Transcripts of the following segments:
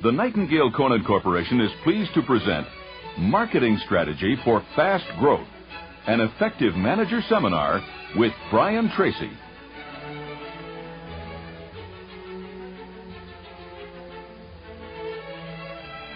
The Nightingale Conant Corporation is pleased to present Marketing Strategy for Fast Growth, an effective manager seminar with Brian Tracy.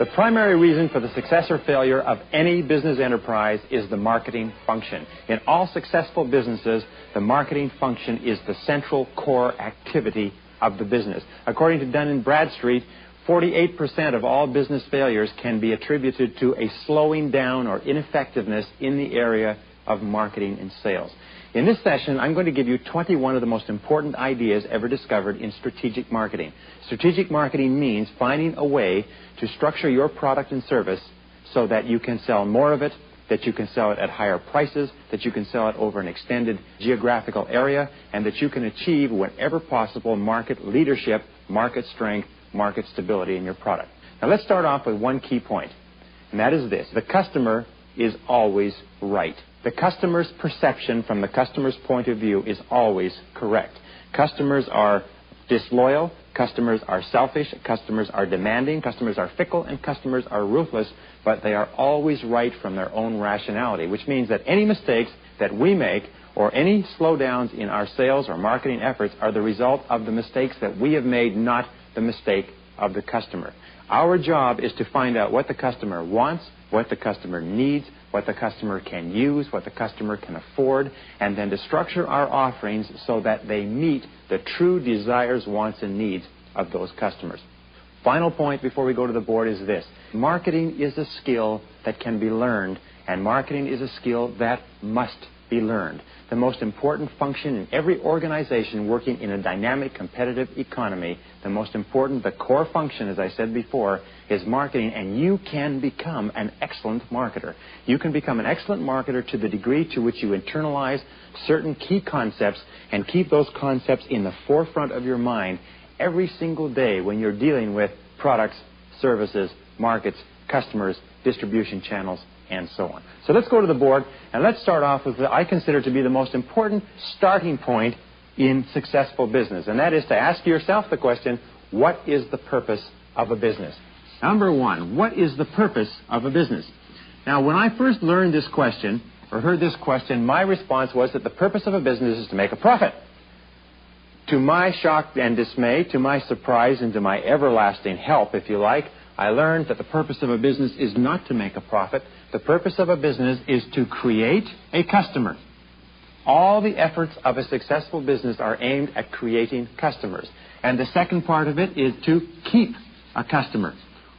The primary reason for the success or failure of any business enterprise is the marketing function. In all successful businesses, the marketing function is the central core activity of the business. According to Dun & Bradstreet, 48% of all business failures can be attributed to a slowing down or ineffectiveness in the area of marketing and sales. In this session, I'm going to give you 21 of the most important ideas ever discovered in strategic marketing. Strategic marketing means finding a way to structure your product and service so that you can sell more of it, that you can sell it at higher prices, that you can sell it over an extended geographical area, and that you can achieve, whenever possible, market leadership, market strength, market stability in your product. Now let's start off with one key point, and that is this. The customer is always right. The customer's perception from the customer's point of view is always correct. Customers are disloyal, customers are selfish, customers are demanding, customers are fickle, and customers are ruthless, but they are always right from their own rationality, which means that any mistakes that we make or any slowdowns in our sales or marketing efforts are the result of the mistakes that we have made, not the mistake of the customer. Our job is to find out what the customer wants, what the customer needs, what the customer can use, what the customer can afford, and then to structure our offerings so that they meet the true desires, wants, and needs of those customers. Final point before we go to the board is this. Marketing is a skill that can be learned, and marketing is a skill that must be learned. The most important function in every organization working in a dynamic, competitive economy, the core function, as I said before, is marketing, and you can become an excellent marketer. You can become an excellent marketer to the degree to which you internalize certain key concepts and keep those concepts in the forefront of your mind every single day when you're dealing with products, services, markets, customers, distribution channels, and so on. So let's go to the board, and let's start off with what I consider to be the most important starting point in successful business, and that is to ask yourself the question, what is the purpose of a business? Number one, what is the purpose of a business? Now, when I first learned this question, or heard this question, my response was that the purpose of a business is to make a profit. To my shock and dismay, to my surprise, and to my everlasting help, if you like, I learned that the purpose of a business is not to make a profit. The purpose of a business is to create a customer. All the efforts of a successful business are aimed at creating customers. And the second part of it is to keep a customer.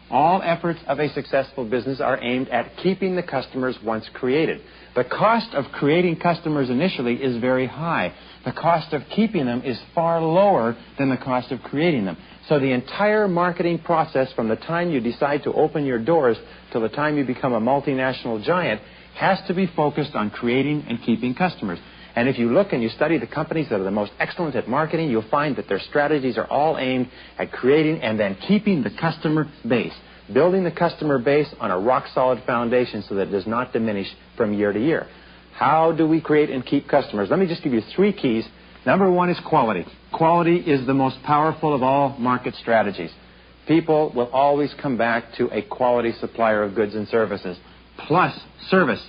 All efforts of a successful business are aimed at keeping the customers once created. The cost of creating customers initially is very high. The cost of keeping them is far lower than the cost of creating them. So the entire marketing process, from the time you decide to open your doors till the time you become a multinational giant, has to be focused on creating and keeping customers. And if you look and you study the companies that are the most excellent at marketing, you'll find that their strategies are all aimed at creating and then keeping the customer base, building the customer base on a rock-solid foundation so that it does not diminish from year to year. How do we create and keep customers? Let me just give you three keys. Number one is quality. Quality is the most powerful of all market strategies. People will always come back to a quality supplier of goods and services, plus service.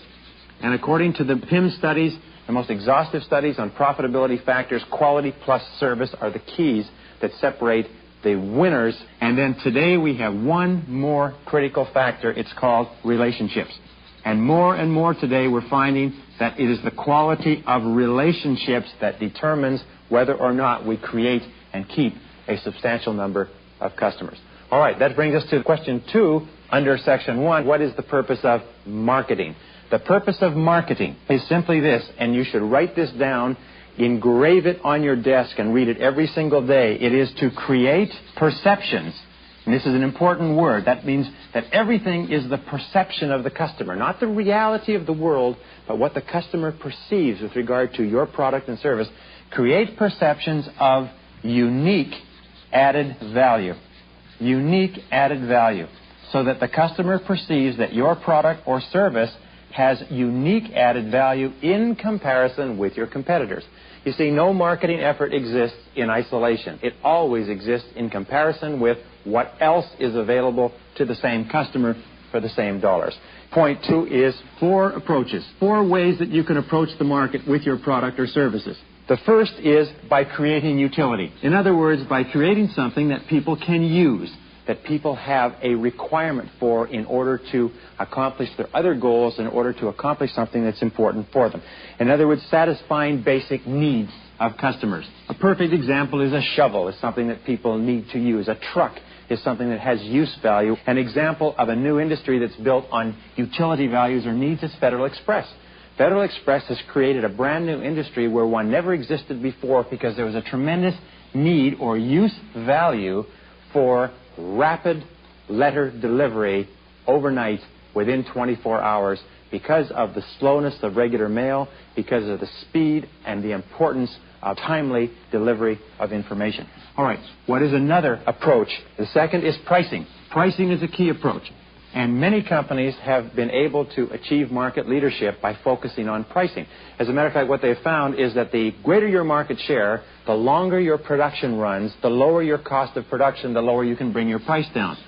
And according to the PIM studies, the most exhaustive studies on profitability factors, quality plus service are the keys that separate the winners. And then today we have one more critical factor. It's called relationships. And more today we're finding that it is the quality of relationships that determines whether or not we create and keep a substantial number of customers. All right, that brings us to question 2 under section 1. What is the purpose of marketing? The purpose of marketing is simply this, and you should write this down, engrave it on your desk, and read it every single day. It is to create perceptions. And this is an important word. That means that everything is the perception of the customer, not the reality of the world, but what the customer perceives with regard to your product and service. Create perceptions of unique added value. Unique added value. So that the customer perceives that your product or service has unique added value in comparison with your competitors. You see, no marketing effort exists in isolation. It always exists in comparison with what else is available to the same customer for the same dollars. Point 2 is 4 approaches, 4 ways that you can approach the market with your product or services. The first is by creating utility. In other words, by creating something that people can use, that people have a requirement for in order to accomplish their other goals, in order to accomplish something that's important for them. In other words, satisfying basic needs of customers. A perfect example is a shovel, is something that people need to use. A truck is something that has use value. An example of a new industry that's built on utility values or needs is Federal Express. Federal Express has created a brand new industry where one never existed before because there was a tremendous need or use value for rapid letter delivery overnight within 24 hours because of the slowness of regular mail, because of the speed and the importance of timely delivery of information. All right, what is another approach? The second is pricing. Pricing is a key approach. And many companies have been able to achieve market leadership by focusing on pricing. As a matter of fact, what they've found is that the greater your market share, the longer your production runs, the lower your cost of production, the lower you can bring your price down.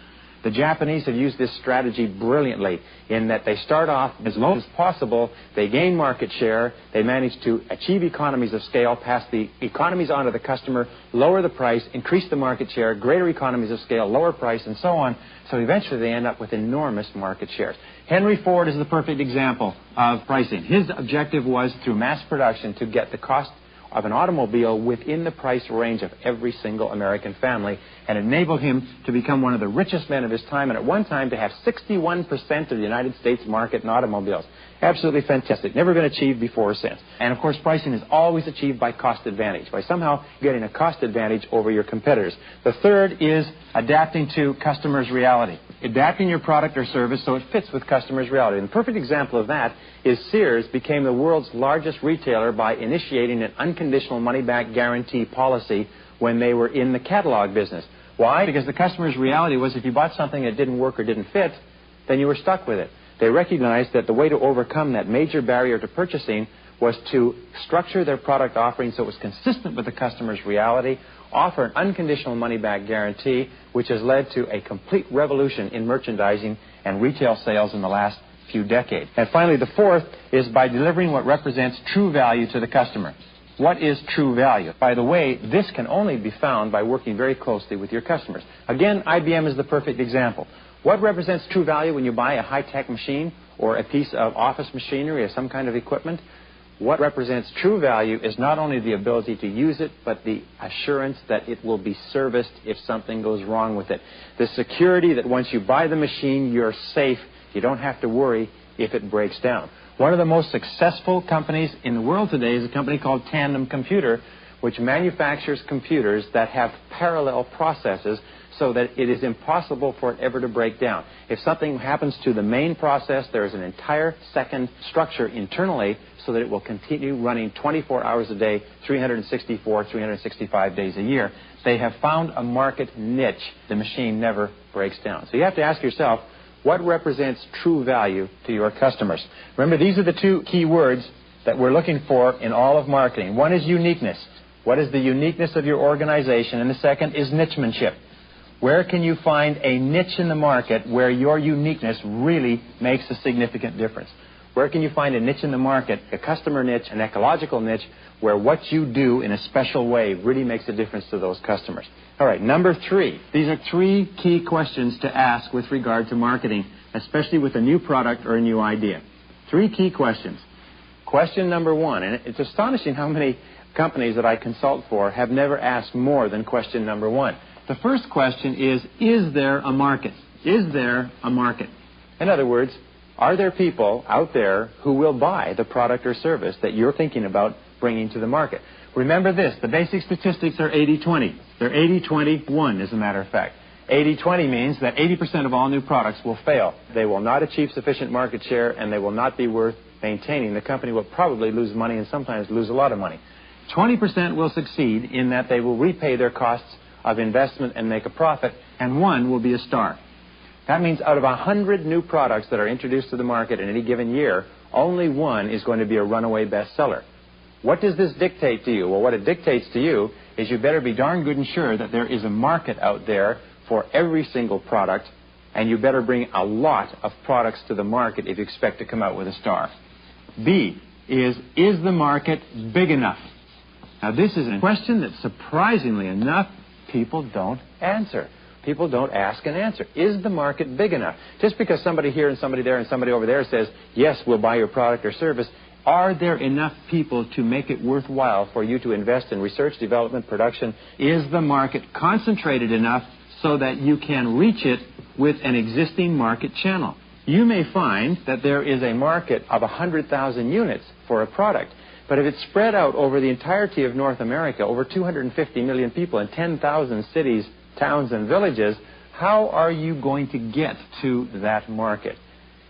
The Japanese have used this strategy brilliantly in that they start off as low as possible, they gain market share, they manage to achieve economies of scale, pass the economies on to the customer, lower the price, increase the market share, greater economies of scale, lower price, and so on. So eventually they end up with enormous market shares. Henry Ford is the perfect example of pricing. His objective was, through mass production, to get the cost of an automobile within the price range of every single American family, and enabled him to become one of the richest men of his time, and at one time to have 61% of the United States market in automobiles. Absolutely fantastic. Never been achieved before or since. And of course, pricing is always achieved by cost advantage, by somehow getting a cost advantage over your competitors. The third is adapting to customers' reality. Adapting your product or service so it fits with customers' reality. And the perfect example of that is Sears became the world's largest retailer by initiating an unconditional money-back guarantee policy when they were in the catalog business. Why? Because the customer's reality was if you bought something that didn't work or didn't fit, then you were stuck with it. They recognized that the way to overcome that major barrier to purchasing was to structure their product offering so it was consistent with the customer's reality, offer an unconditional money-back guarantee, which has led to a complete revolution in merchandising and retail sales in the last few decades. And finally, the fourth is by delivering what represents true value to the customer. What is true value? By the way, this can only be found by working very closely with your customers. Again, IBM is the perfect example. What represents true value when you buy a high-tech machine or a piece of office machinery or some kind of equipment? What represents true value is not only the ability to use it, but the assurance that it will be serviced if something goes wrong with it. The security that once you buy the machine, you're safe. You don't have to worry if it breaks down. One of the most successful companies in the world today is a company called Tandem Computer, which manufactures computers that have parallel processes so that it is impossible for it ever to break down. If something happens to the main process, there is an entire second structure internally so that it will continue running 24 hours a day, 365 days a year. They have found a market niche. The machine never breaks down. So you have to ask yourself, what represents true value to your customers? Remember, these are the two key words that we're looking for in all of marketing. One is uniqueness. What is the uniqueness of your organization? And the second is nichemanship. Where can you find a niche in the market where your uniqueness really makes a significant difference? Where can you find a niche in the market, a customer niche, an ecological niche, where what you do in a special way really makes a difference to those customers? All right, number 3. These are 3 key questions to ask with regard to marketing, especially with a new product or a new idea. 3 key questions. Question number 1, and it's astonishing how many companies that I consult for have never asked more than question number 1. The first question is there a market? Is there a market? In other words, are there people out there who will buy the product or service that you're thinking about bringing to the market? Remember this, the basic statistics are 80-20. They're 80-20-1, as a matter of fact. 80-20 means that 80% of all new products will fail. They will not achieve sufficient market share, and they will not be worth maintaining. The company will probably lose money and sometimes lose a lot of money. 20% will succeed in that they will repay their costs of investment and make a profit, and 1 will be a star. That means out of 100 new products that are introduced to the market in any given year, only one is going to be a runaway bestseller. What does this dictate to you? Well, what it dictates to you is you better be darn good and sure that there is a market out there for every single product, and you better bring a lot of products to the market if you expect to come out with a star. B is the market big enough? Now, this is a question that, surprisingly enough, people don't answer. People don't ask and answer. Is the market big enough? Just because somebody here and somebody there and somebody over there says, yes, we'll buy your product or service, are there enough people to make it worthwhile for you to invest in research, development, production? Is the market concentrated enough so that you can reach it with an existing market channel? You may find that there is a market of 100,000 units for a product, but if it's spread out over the entirety of North America, over 250 million people in 10,000 cities, towns, and villages, how are you going to get to that market?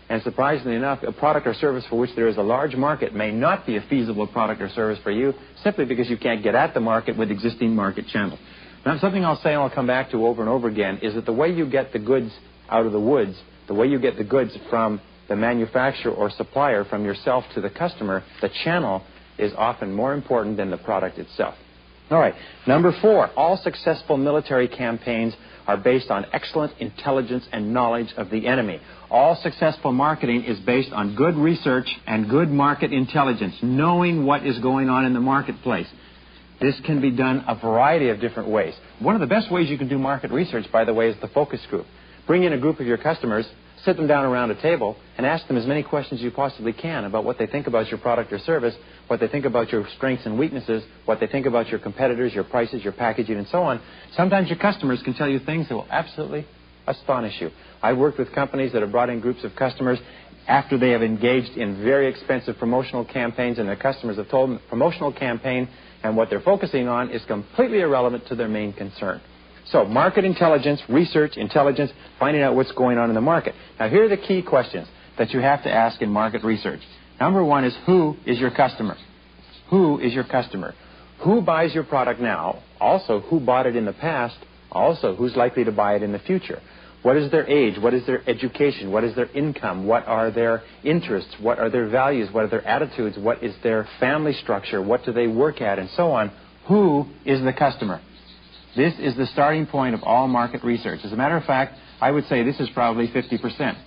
And surprisingly enough, a product or service for which there is a large market may not be a feasible product or service for you simply because you can't get at the market with existing market channels. Now, something I'll say and I'll come back to over and over again is that the way you get the goods out of the woods, the way you get the goods from the manufacturer or supplier from yourself to the customer, the channel is often more important than the product itself. All right, number 4, all successful military campaigns are based on excellent intelligence and knowledge of the enemy. All successful marketing is based on good research and good market intelligence, knowing what is going on in the marketplace. This can be done a variety of different ways. One of the best ways you can do market research, by the way, is the focus group. Bring in a group of your customers, sit them down around a table, and ask them as many questions as you possibly can about what they think about your product or service, what they think about your strengths and weaknesses, what they think about your competitors, your prices, your packaging, and so on. Sometimes your customers can tell you things that will absolutely astonish you. I've worked with companies that have brought in groups of customers after they have engaged in very expensive promotional campaigns, and their customers have told them the promotional campaign and what they're focusing on is completely irrelevant to their main concern. So, market intelligence, research, intelligence, finding out what's going on in the market. Now, here are the key questions that you have to ask in market research. Number 1 is, who is your customer? Who is your customer? Who buys your product now? Also, who bought it in the past? Also, who's likely to buy it in the future? What is their age? What is their education? What is their income? What are their interests? What are their values? What are their attitudes? What is their family structure? What do they work at? And so on. Who is the customer? This is the starting point of all market research. As a matter of fact, I would say this is probably 50%.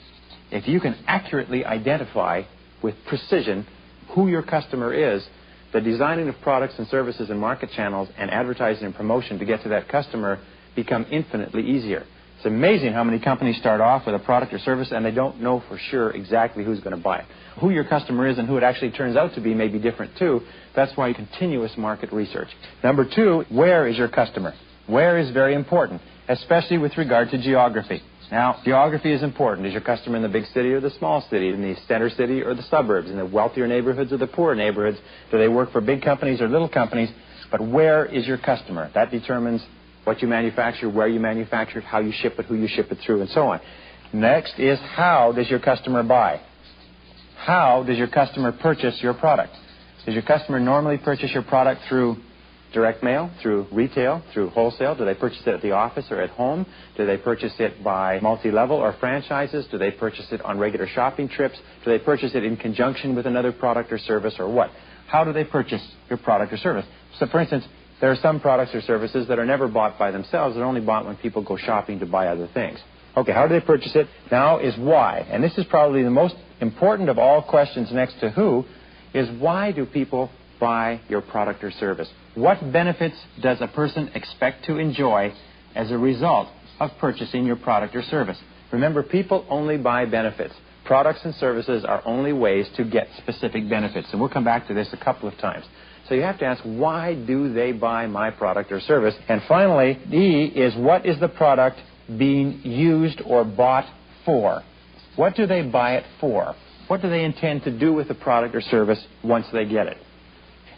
If you can accurately identify with precision who your customer is, the designing of products and services and market channels and advertising and promotion to get to that customer become infinitely easier. It's amazing how many companies start off with a product or service and they don't know for sure exactly who's going to buy it. Who your customer is and who it actually turns out to be may be different too. That's why continuous market research. Number 2, where is your customer? Where is very important, especially with regard to geography. Now, geography is important. Is your customer in the big city or the small city, in the center city or the suburbs, in the wealthier neighborhoods or the poorer neighborhoods? Do they work for big companies or little companies? But where is your customer? That determines what you manufacture, where you manufacture it, how you ship it, who you ship it through, and so on. Next is, how does your customer buy? How does your customer purchase your product? Does your customer normally purchase your product through direct mail, through retail, through wholesale? Do they purchase it at the office or at home? Do they purchase it by multi-level or franchises? Do they purchase it on regular shopping trips? Do they purchase it in conjunction with another product or service, or what? How do they purchase your product or service? So, for instance, there are some products or services that are never bought by themselves. They're only bought when people go shopping to buy other things. Okay, how do they purchase it? Now is why. And this is probably the most important of all questions next to who, is why do people buy your product or service? What benefits does a person expect to enjoy as a result of purchasing your product or service? Remember, people only buy benefits. Products and services are only ways to get specific benefits. And we'll come back to this a couple of times. So you have to ask, why do they buy my product or service? And finally, D is, what is the product being used or bought for? What do they buy it for? What do they intend to do with the product or service once they get it?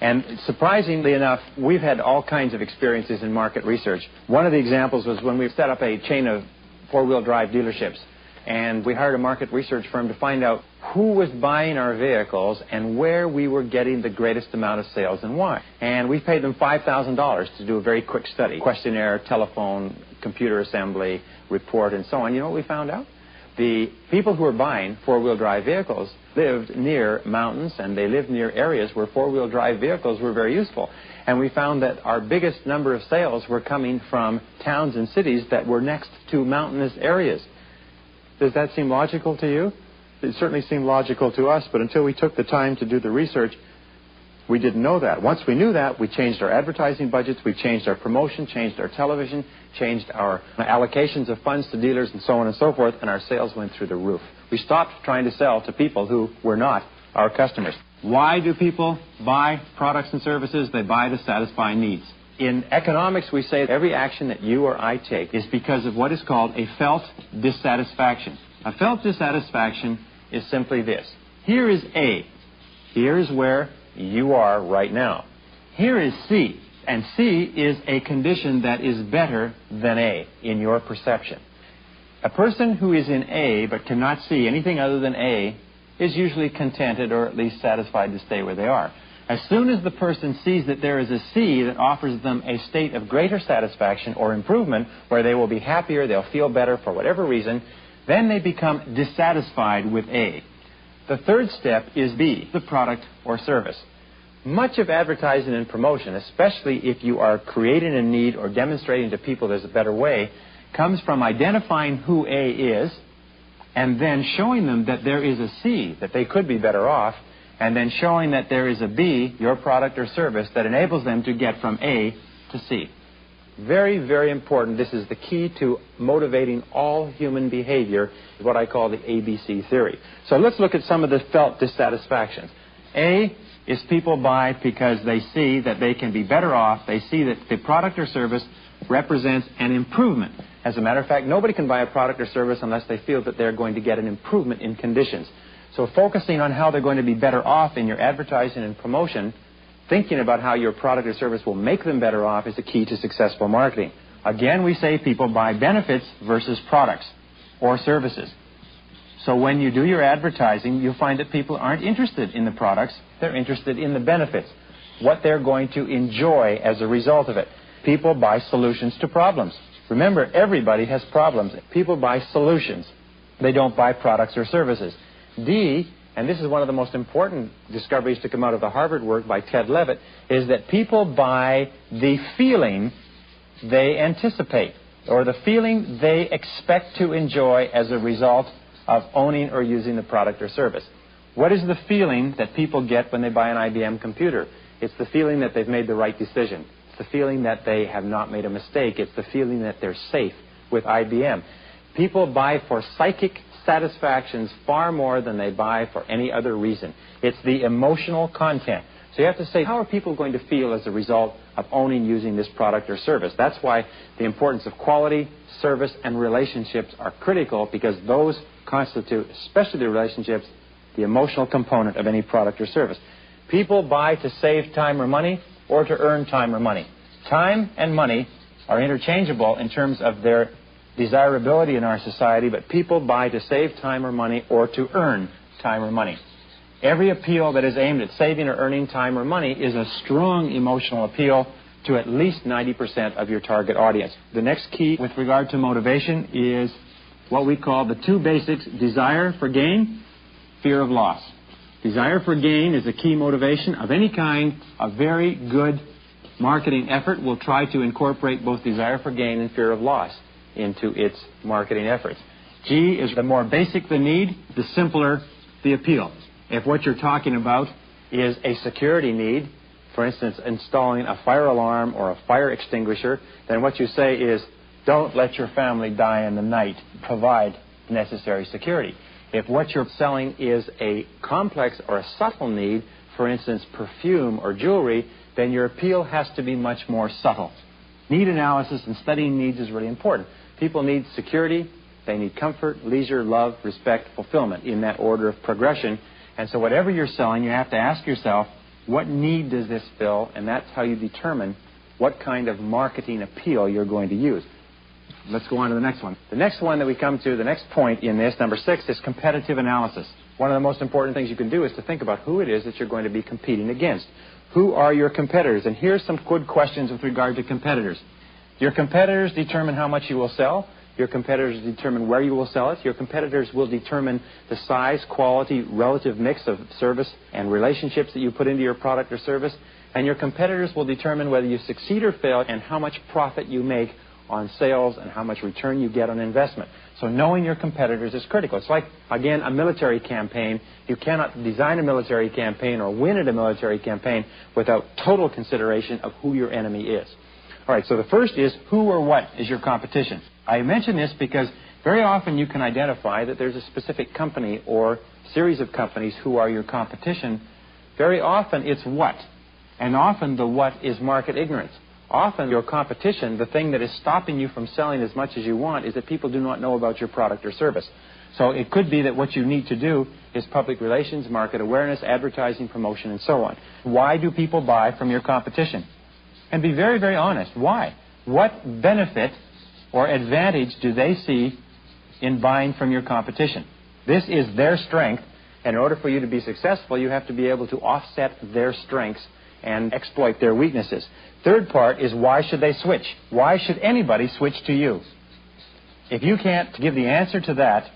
And surprisingly enough, we've had all kinds of experiences in market research. One of the examples was when we set up a chain of four-wheel drive dealerships. And we hired a market research firm to find out who was buying our vehicles and where we were getting the greatest amount of sales and why. And we paid them $5,000 to do a very quick study. Questionnaire, telephone, computer assembly, report, and so on. You know what we found out? The people who were buying four-wheel drive vehicles lived near mountains, and they lived near areas where four-wheel drive vehicles were very useful. And we found that our biggest number of sales were coming from towns and cities that were next to mountainous areas. Does that seem logical to you? It certainly seemed logical to us, but until we took the time to do the research, we didn't know that. Once we knew that, we changed our advertising budgets, we changed our promotion, changed our television, changed our allocations of funds to dealers, and so on and so forth, and our sales went through the roof. We stopped trying to sell to people who were not our customers. Why do people buy products and services? They buy to satisfy needs. In economics, we say every action that you or I take is because of what is called a felt dissatisfaction. A felt dissatisfaction is simply this. Here is A. Here is where you are right now. Here is C, and C is a condition that is better than A in your perception. A person who is in A but cannot see anything other than A is usually contented or at least satisfied to stay where they are. As soon as the person sees that there is a C that offers them a state of greater satisfaction or improvement where they will be happier, they'll feel better for whatever reason, then they become dissatisfied with A. The third step is B, the product or service. Much of advertising and promotion, especially if you are creating a need or demonstrating to people there's a better way, comes from identifying who A is and then showing them that there is a C, that they could be better off, and then showing that there is a B, your product or service, that enables them to get from A to C. Very, very important. This is the key to motivating all human behavior, what I call the ABC theory. So let's look at some of the felt dissatisfactions. A is people buy because they see that they can be better off. They see that the product or service represents an improvement. As a matter of fact, nobody can buy a product or service unless they feel that they're going to get an improvement in conditions. So focusing on how they're going to be better off in your advertising and promotion, thinking about how your product or service will make them better off, is the key to successful marketing. Again, we say people buy benefits versus products or services. So when you do your advertising, you'll find that people aren't interested in the products. They're interested in the benefits, what they're going to enjoy as a result of it. People buy solutions to problems. Remember, everybody has problems. People buy solutions. They don't buy products or services. D, and this is one of the most important discoveries to come out of the Harvard work by Ted Levitt, is that people buy the feeling they anticipate, or the feeling they expect to enjoy as a result of owning or using the product or service. What is the feeling that people get when they buy an IBM computer? It's the feeling that they've made the right decision. It's the feeling that they have not made a mistake. It's the feeling that they're safe with IBM. People buy for psychic satisfactions far more than they buy for any other reason. It's the emotional content. So you have to say, how are people going to feel as a result of owning, using this product or service? That's why the importance of quality, service, and relationships are critical, because those constitute, especially the relationships, the emotional component of any product or service. People buy to save time or money, or to earn time or money. Time and money are interchangeable in terms of their desirability in our society, but people buy to save time or money or to earn time or money. Every appeal that is aimed at saving or earning time or money is a strong emotional appeal to at least 90% of your target audience. The next key with regard to motivation is what we call the two basics: desire for gain, fear of loss. Desire for gain is a key motivation of any kind. A very good marketing effort will try to incorporate both desire for gain and fear of loss into its marketing efforts. G is the more basic the need, the simpler the appeal. If what you're talking about is a security need, for instance, installing a fire alarm or a fire extinguisher, then what you say is, don't let your family die in the night. Provide necessary security. If what you're selling is a complex or a subtle need, for instance, perfume or jewelry, then your appeal has to be much more subtle. Need analysis and studying needs is really important. People need security, they need comfort, leisure, love, respect, fulfillment, in that order of progression. And so whatever you're selling, you have to ask yourself, what need does this fill? And that's how you determine what kind of marketing appeal you're going to use. Let's go on to the next one. The next one that we come to, the next point in this, number 6, is competitive analysis. One of the most important things you can do is to think about who it is that you're going to be competing against. Who are your competitors? And here's some good questions with regard to competitors. Your competitors determine how much you will sell. Your competitors determine where you will sell it. Your competitors will determine the size, quality, relative mix of service and relationships that you put into your product or service. And your competitors will determine whether you succeed or fail and how much profit you make on sales and how much return you get on investment. So knowing your competitors is critical. It's like, again, a military campaign. You cannot design a military campaign or win at a military campaign without total consideration of who your enemy is. All right, so the first is who or what is your competition. I mention this because very often you can identify that there's a specific company or series of companies who are your competition. Very often it's what. And often the what is market ignorance. Often your competition, the thing that is stopping you from selling as much as you want, is that people do not know about your product or service. So it could be that what you need to do is public relations, market awareness, advertising, promotion, and so on. Why do people buy from your competition? And be very, very honest. Why? What benefit or advantage do they see in buying from your competition? This is their strength. And in order for you to be successful, you have to be able to offset their strengths and exploit their weaknesses. Third part is why should they switch? Why should anybody switch to you? If you can't give the answer to that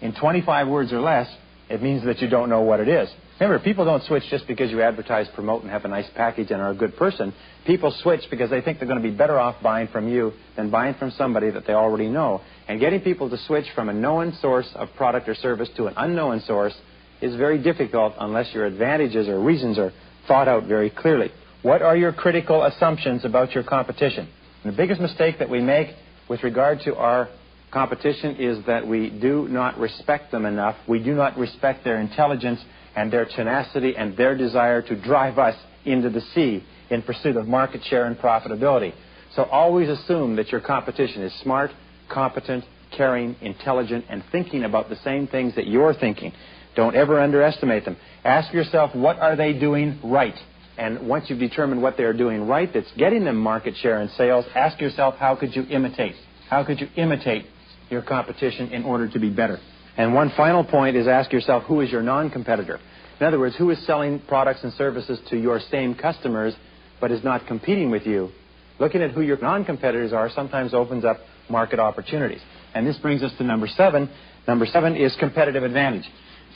in 25 words or less, it means that you don't know what it is. Remember, people don't switch just because you advertise, promote, and have a nice package and are a good person. People switch because they think they're going to be better off buying from you than buying from somebody that they already know. And getting people to switch from a known source of product or service to an unknown source is very difficult unless your advantages or reasons are thought out very clearly. What are your critical assumptions about your competition? And the biggest mistake that we make with regard to our competition is that we do not respect them enough. We do not respect their intelligence and their tenacity and their desire to drive us into the sea in pursuit of market share and profitability. So always assume that your competition is smart, competent, caring, intelligent, and thinking about the same things that you're thinking. Don't ever underestimate them. Ask yourself, what are they doing right? And once you've determined what they're doing right that's getting them market share and sales, ask yourself, how could you imitate? How could you imitate your competition in order to be better? And one final point is ask yourself, who is your non-competitor? In other words, who is selling products and services to your same customers but is not competing with you? Looking at who your non-competitors are sometimes opens up market opportunities. And this brings us to number 7. Number 7 is competitive advantage.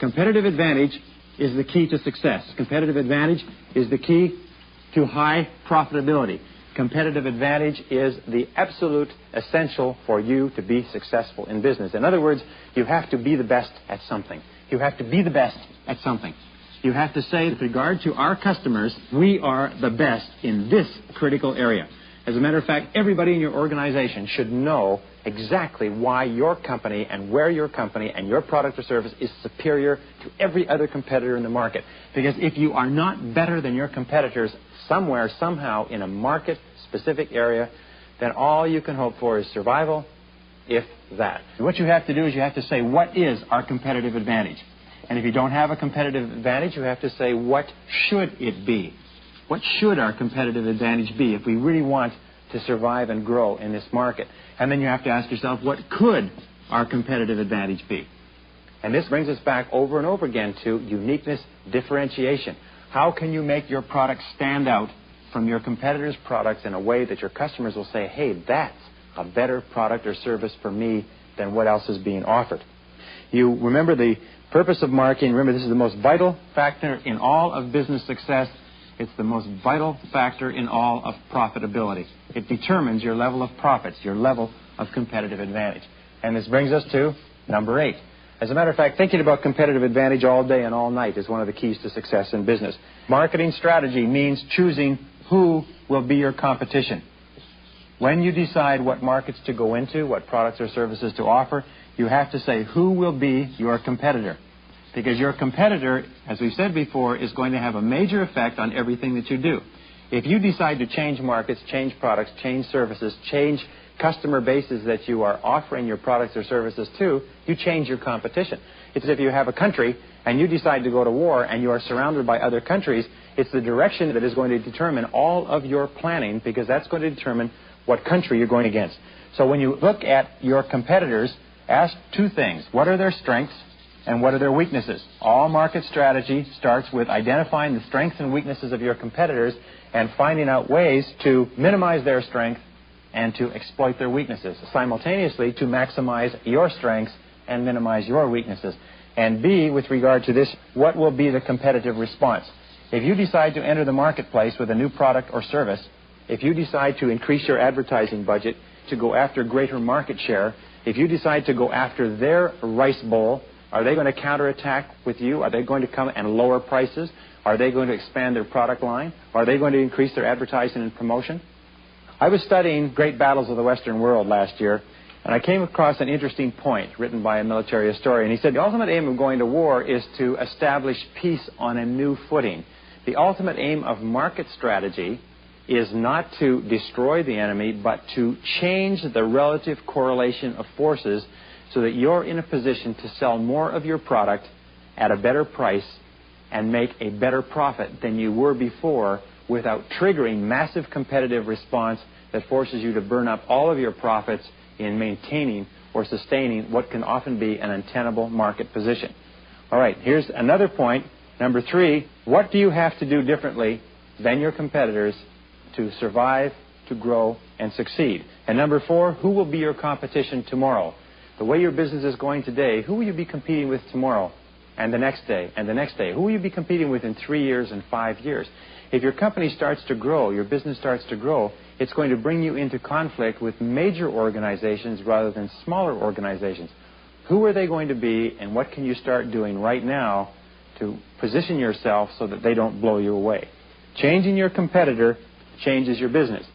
Competitive advantage is the key to success. Competitive advantage is the key to high profitability. Competitive advantage is the absolute essential for you to be successful in business. In other words, you have to be the best at something. You have to be the best at something. You have to say, with regard to our customers, we are the best in this critical area. As a matter of fact, everybody in your organization should know exactly why your company and where your company and your product or service is superior to every other competitor in the market. Because if you are not better than your competitors somewhere, somehow, in a market-specific area, then all you can hope for is survival, if that. What you have to do is you have to say, what is our competitive advantage? And if you don't have a competitive advantage, you have to say, what should it be? What should our competitive advantage be if we really want to survive and grow in this market? And then you have to ask yourself, what could our competitive advantage be? And this brings us back over and over again to uniqueness, differentiation. How can you make your product stand out from your competitors' products in a way that your customers will say, hey, that's a better product or service for me than what else is being offered? You remember the purpose of marketing. Remember, this is the most vital factor in all of business success. It's the most vital factor in all of profitability. It determines your level of profits, your level of competitive advantage. And this brings us to number 8. As a matter of fact, thinking about competitive advantage all day and all night is one of the keys to success in business. Marketing strategy means choosing who will be your competition. When you decide what markets to go into, what products or services to offer, you have to say who will be your competitor. Because your competitor, as we said before, is going to have a major effect on everything that you do. If you decide to change markets, change products, change services, change customer bases that you are offering your products or services to, you change your competition. It's as if you have a country and you decide to go to war and you are surrounded by other countries. It's the direction that is going to determine all of your planning, because that's going to determine what country you're going against. So when you look at your competitors, ask 2 things. What are their strengths and what are their weaknesses? All market strategy starts with identifying the strengths and weaknesses of your competitors and finding out ways to minimize their strength and to exploit their weaknesses, simultaneously to maximize your strengths and minimize your weaknesses. And B, with regard to this, what will be the competitive response? If you decide to enter the marketplace with a new product or service, if you decide to increase your advertising budget, to go after greater market share, if you decide to go after their rice bowl, are they going to counterattack with you? Are they going to come and lower prices? Are they going to expand their product line? Are they going to increase their advertising and promotion? I was studying Great Battles of the Western World last year, and I came across an interesting point written by a military historian. He said the ultimate aim of going to war is to establish peace on a new footing. The ultimate aim of market strategy is not to destroy the enemy, but to change the relative correlation of forces so that you're in a position to sell more of your product at a better price and make a better profit than you were before without triggering massive competitive response that forces you to burn up all of your profits in maintaining or sustaining what can often be an untenable market position. All right, here's another point. Number 3, what do you have to do differently than your competitors to survive, to grow, and succeed? And number 4, who will be your competition tomorrow? The way your business is going today, who will you be competing with tomorrow and the next day and the next day? Who will you be competing with in 3 years and 5 years? If your company starts to grow, your business starts to grow, it's going to bring you into conflict with major organizations rather than smaller organizations. Who are they going to be, and what can you start doing right now to position yourself so that they don't blow you away? Changing your competitor changes your business.